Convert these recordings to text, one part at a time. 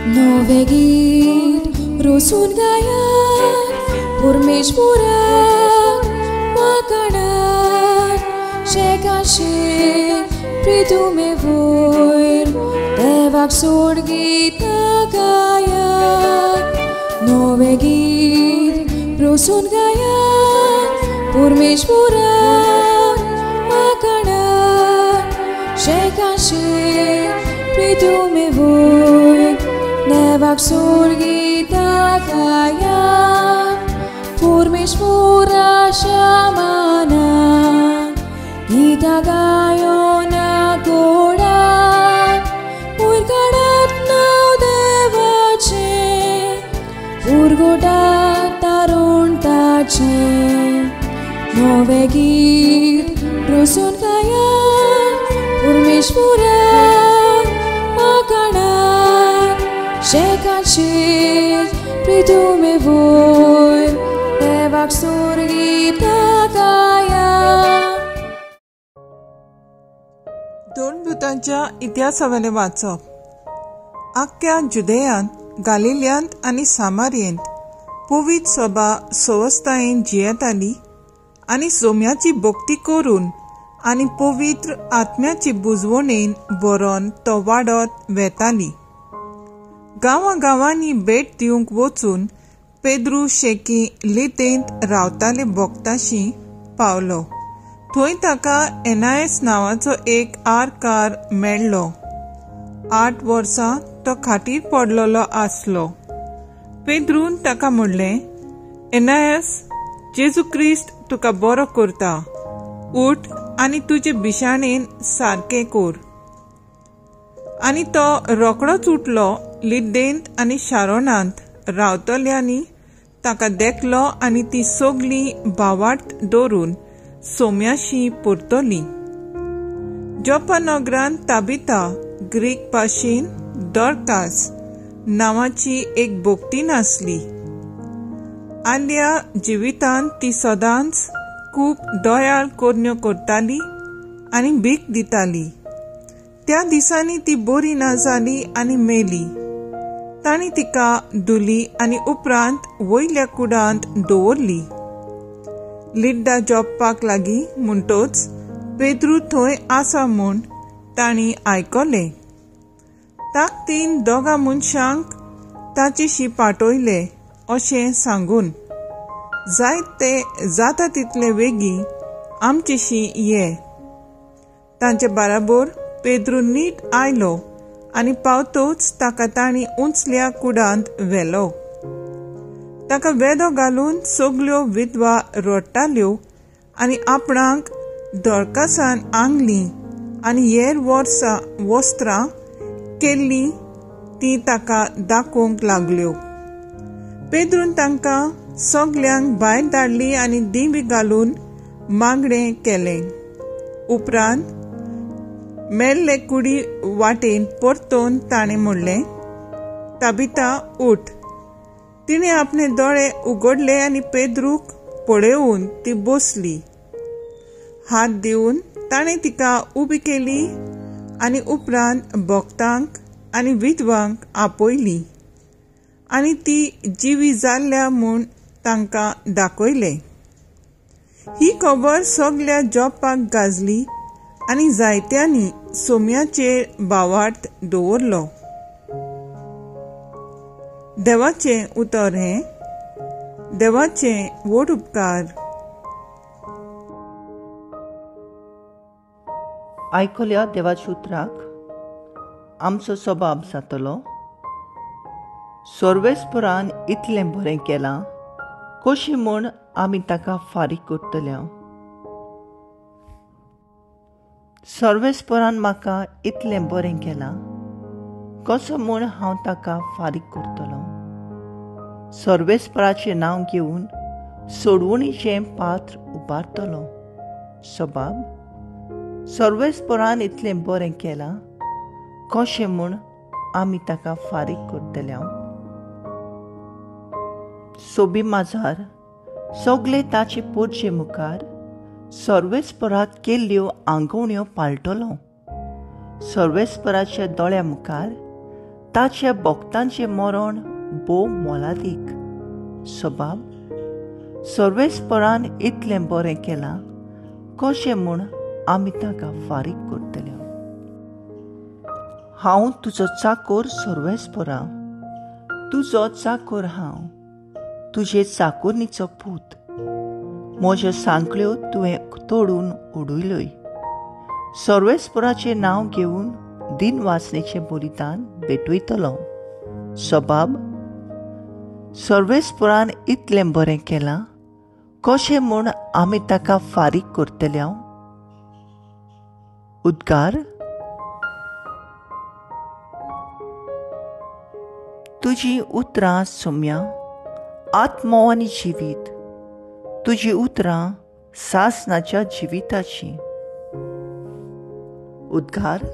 नवे गीत रोसून गायात परमेश्वराक वाकणात शेकाशे प्रितुमे वयर देवाक सोड गीतां गायात नवे गीत रोसून गायात परमेश्वराक वाकणात शेकाशे प्रितुमे वयर देवाक सोड गीतां गायात परमेश्वरा शामाना गीतां गायोना गोडात उरगाडात नाव देवाचे उरगोटात तारुण ताचे नवे गीत रोसून गायात परमेश्वराक वाकणात शेकाशे प्रितुमे वयर देवाक सोड गीतां गायात. दोन भुतांच्या इतिहासावेले वाचप. आख्ख्या जुदेयांत, गालिल्यांत आनी सामारियेंत पवित्र सभा संवस्थायेन जियेताली आनी सोम्याची भक्ती करून आनी पवित्र आत्म्याची बुजवणेन बरोवन तो वाडत वेताली. गांवांनी भेट दिवंक वचून पेद्रू शेकी लितेंत रावताले भक्ताशी पावलो. थंय ताका एनायस नांवाचो एक आरकार मेळ्ळो. 8 वर्सां तो खाटीर पडलोलो आसलो. पेद्रून ताका म्हणलें, एनायस, जेजू क्रिस्त तुका बरो करता. उठ आनी तुजे बिशाणेन सारकें कर. आनी तो रोकडोच उठलो. लिद्देंत आनी शारोनांत रावतल्यांनी ताका देखलो आनी ती सगळी भावार्थ दवरून सोम्याशी परतली. जोप्पा नगरांत ताबिता, ग्रीक भाशेन दोर्कास नांवाची एक भक्तीण आसली. आल्या जिवितांत ती सदांच खूब दयाळ करण्यो करताली आनी भीक दिताली. त्या दिसांनी ती बरी ना जाली आनी मेली. तांणी तिका धुली आनी उपरांत वयल्या कुडांत दवरली. लिड्डा जोप्पाक लागीं म्हणटोच पेद्रू थंय आसा म्हूण तांणी आयकलें. ताकतीन दोगा मनशांक ताचेशी पाठयले अशें सांगून, जाता तितले बेगी आमचेशी ये. तांचे बराबर पेद्रू नीट आयलो आनी पावतोच ताका तांणी उंचल्या कुडांत व्हेलो. ताका वेदो घालून सगल्यो विधवा रडटाल्यो आनी आपणाक दोर्कासान आंगली आनी हेर वस्त्रां केल्ली ती ताका दाखोवंक लागल्यो. पेद्रून तांकां सगल्यांक भायर धाडली आनी दिवे घालून मागणें केलें. उपरांत मेल्ले कुडी वाटेन परतोवन ताणें म्हणलें, ताबिता, उठ. तिणें आपले दोळे उगडले आनी पेद्रूक पळयोवन ती बसली. हात दिवन ताणें तिका उबी केली आनी उपरांत भक्तांक आनी विधवांक आपयली आनी ती जिवी जाल्ल्या म्हूण तांकां दाखयलें. ही खबर सगल्या जोप्पाक गाजली आनी जायत्यांनी सोम्याचेर भावार्थ दवरलो. देवाचें उतर हें. देवाचें व्हड उपकार. आयकल्या देवाच्या उतराक आमचो सबाब जातलो. सर्वेस्परान इतलें बरें केलां, कशें म्हूण आमी ताका फारीक करतल्या. सर्वेस्परान म्हाका इतलें बरें केलां, कसो म्हूण हांव ताका फारीक करतलो. सर्वेस्पराचें नांव घेवन सोडवणीचें पात्र उबारतलो. सबाब, सर्वेस्परान इतलें बरें केलां, कशें म्हूण आमी ताका फारीक करतल्या. सोबी माजार सगळे ताचे पोरचे मुखार सर्वेस्पराक केल्ल्यो आंगवण्यो पाळटलो. सर्वेस्पराच्या दोळ्या मुखार ताचे भक्तांचे मरण भोव मोलादीक. सबाब सर्वेस्परान इतलें बरें केलां कशें म्हूण आमी ताका फारीक करतले. हांव तुजो चाकर सर्वेस्परा, तुजो चाकर हांव, तुजे चाकुरणीचो पूत. म्हज्यो सांखळ्यो तुवें तोडून उडयल्योय. सर्वेस्पराचें नांव घेवन दिनवासनेचें बलिदान भेटयतलो. सबाब सर्वेस्परान इतलें बरें केलां कशें म्हूण आमी ताका फारीक करतले. उद्गार. तुजी उतरां सौम्या, आत्मो आनी जिवीत. तुजी उतरां सासनाच्या जिविताची. उद्गार.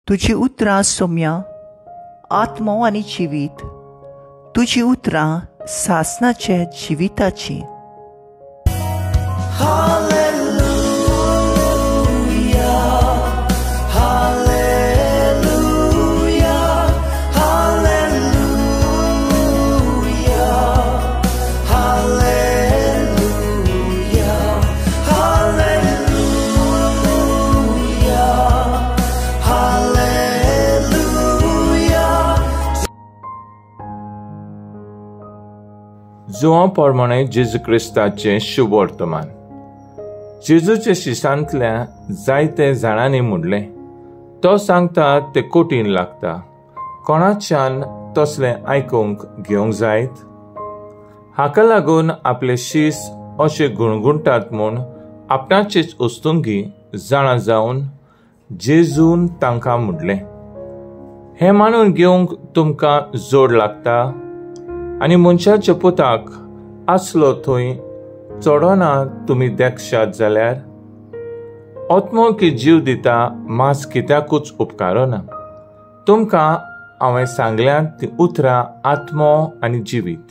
तुजी उतरां सौम्या, आत्मो आनी जिवीत. तुजी उतरां सासनाचे जिविताची. जुवां पोरमोणे जेजू क्रिस्ताचें शुभ वर्तमान. जेजूच्या शिशांतल्या जायते जाणांनी म्हणलें, तो सांगता ते कठीण लागता, कोणाच्यान तसलें आयकूंक घेवंक जायत. हाका लागून आपले शीस अशे गुणगुणटात म्हूण आपणाचीच उस्तुंगी जाणा जावन जेजून तांकां म्हणलें, हें मानून घेवंक तुमकां जोड लागता. आनी मनशाच्या पुताक आसलो थंय चोडोना तुमी देखशात जाल्यार. आत्मो की जीव दिता मास कित्याकूच उपकारो ना. तुमकां हांवें सांगल्यात ती उतरां आत्मो आनी जिवीत.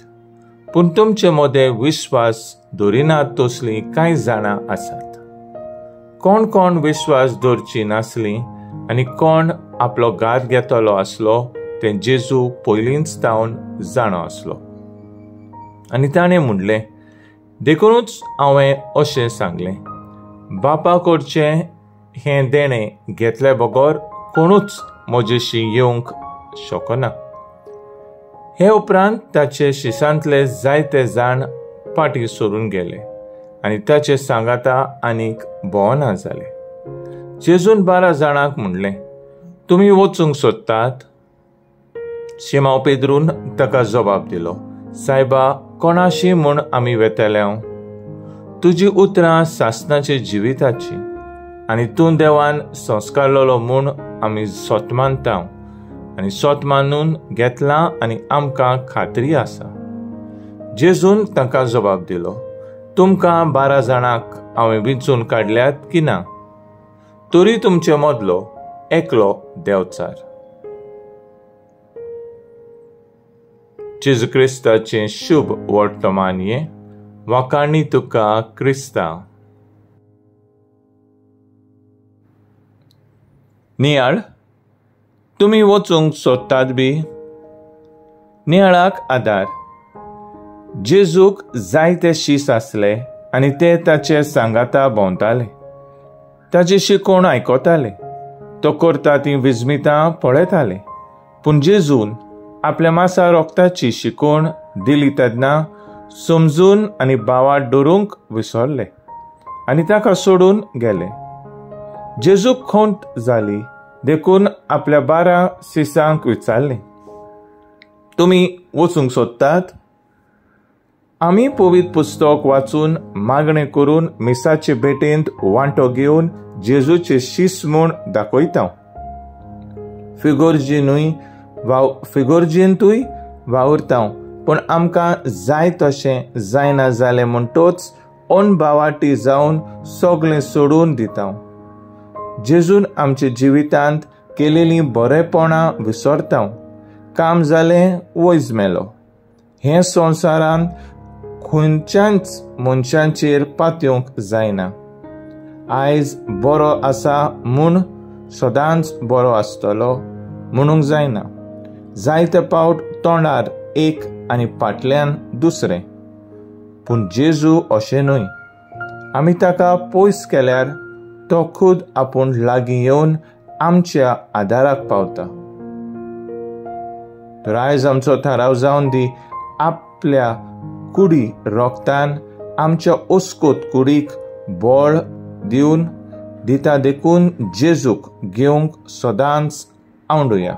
पूण तुमचे मदें विश्वास दवरिनात तसलीं कांय जाणां आसात. कोण कोण विश्वास दवरची नासलीं आनी कोण आपलो घात घेतलो आसलो तें जेजू पयलींच तावन जाणो आसलो. आनी ताणें म्हणलें, देखूनच हांवें अशें सांगलें, बापा कडचें हें देणें घेतले बगोर कोणूच म्हजेशी येवंक शकना. हे उपरांत ताचे शिशांतले जायते जाण फाटीं सरून गेले आनी ताचे सांगाता आनीक भोवना जाले. जेजून 12 जाणांक म्हणलें, तुमी वचूंक सोदतात? शिमाव पेद्रून ताका जबाब दिलो, सायबा, कोणाशी म्हूण आमी वेतले? तुजी उतरां सासनाचे जिविताची आनी तूं देवान संस्कारलोलो म्हूण आमी सोत मानता आनी सोत मानून घेतलां आनी आमकां खात्री आसा. जेजून तांकां जबाब दिलो, तुमकां 12 जाणांक हांवें वेंचून काडल्यात की ना? तरी तुमचे मदलो एकलो देंवचार. जेजू क्रिस्ताचें शुभ वर्तमान हें. वाखाणी तुका क्रिस्ता. नियाळ, तुमी वचूंक सोदतात बी? नियाळाक आदार. जेजूक जायते शीस आसले आनी ते ताचे सांगाता भोंवताले. ताची शिकोवण आयकताले. तो करता ती विजमितां पळयताले. पूण जेजून आपल्या मासा रोगताची शिकोवण दिली तेन्ना समजून आनी बावात दवरूंक विसरले आनी ताका सोडून गेले. जेजूक खंत जाली देखून आपल्या 12 शिसांक विचारलें, तुमी वचूंक सोदतात? आमी पवित्र पुस्तक वाचून मागणें करून मिसाचे भेटेंत वांटो घेवन जेजूचे शीस म्हूण दाखयता. फिगोर्जिनूय वा फिगोर्जिनतूय वावुरता, पूण आमकां जाय तशें जायना जालें म्हणटोच अनभावाटी जावन सगळें सोडून दिता. जेजून आमच्या जिवितांत केलेलीं बरेपणां विसरता. काम जालें वयज मेलो. हे संवसारांत खंयच्याच मनशांचेर पातयूंक जायना. आयज बरो आसा म्हूण सदांच बरो आसतलो म्हणूंक जायना. जायते पावट तोंडार एक आनी फाटल्यान दुसरें. पूण जेजू अशें न्हय. आमी ताका पयस केल्यार तो खूद आपूण लागीं येवन आमच्या आदाराक पावता. तर आयज आमचो थाराव जावन दी आपल्या कुडी रोगतान आमच्या ओस्कोत कुडीक बळ दिवन दिता देखून जेजूक घेवंक सदांच आवडुया.